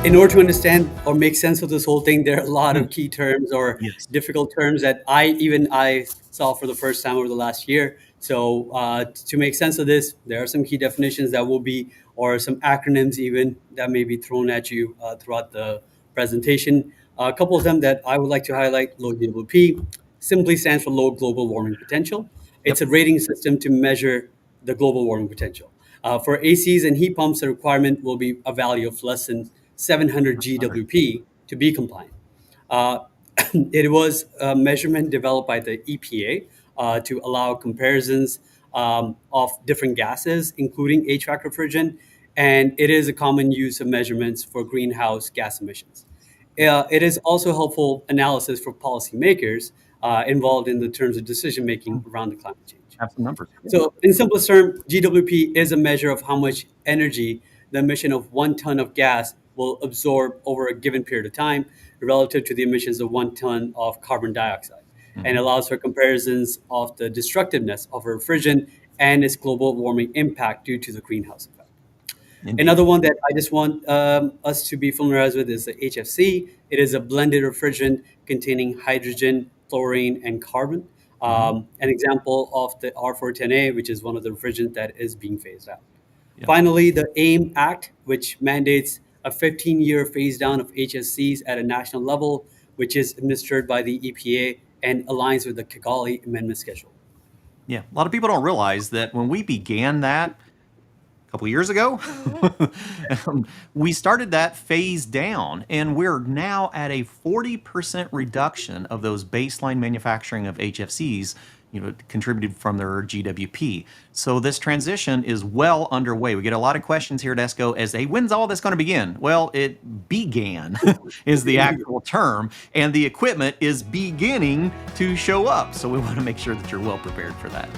In order to understand or make sense of this whole thing, there are a lot Mm. of key terms or Yes. difficult terms that I saw for the first time over the last year. So to make sense of this, there are some key definitions that will be, or some acronyms even that may be thrown at you throughout the presentation. A couple of them that I would like to highlight: Low-GWP simply stands for low global warming potential. It's Yep. a rating system to measure the global warming potential. For ACs and heat pumps, the requirement will be a value of less than 700 100. GWP to be compliant. Uh, it was a measurement developed by the EPA to allow comparisons of different gases, including HVAC refrigerant, and it is a common use of measurements for greenhouse gas emissions. Yep. It is also helpful analysis for policymakers involved in the terms of decision making Mm. around the climate change. Have some numbers. Yeah. So, in simplest term, GWP is a measure of how much energy the emission of 1 ton of gas will absorb over a given period of time relative to the emissions of 1 ton of carbon dioxide, and Hmm. allows for comparisons of the destructiveness of a refrigerant and its global warming impact due to the greenhouse effect. Indeed. Another one that I just want us to be familiarized with is the HFC. It is a blended refrigerant containing hydrogen, fluorine, and carbon. Hmm. An example of the R410A, which is one of the refrigerants that is being phased out. Yeah. Finally, the AIM Act, which mandates a 15-year phase down of HFCs at a national level, which is administered by the EPA and aligns with the Kigali Amendment Schedule. Yeah. A lot of people don't realize that when we began that a couple years ago, we started that phase down, and we're now at a 40% reduction of those baseline manufacturing of HFCs, contributed from their GWP. So this transition is well underway. We get a lot of questions here at ESCO as, hey, when's all this going to begin? Well, it began is the actual term, and the equipment is beginning to show up. So we want to make sure that you're well prepared for that.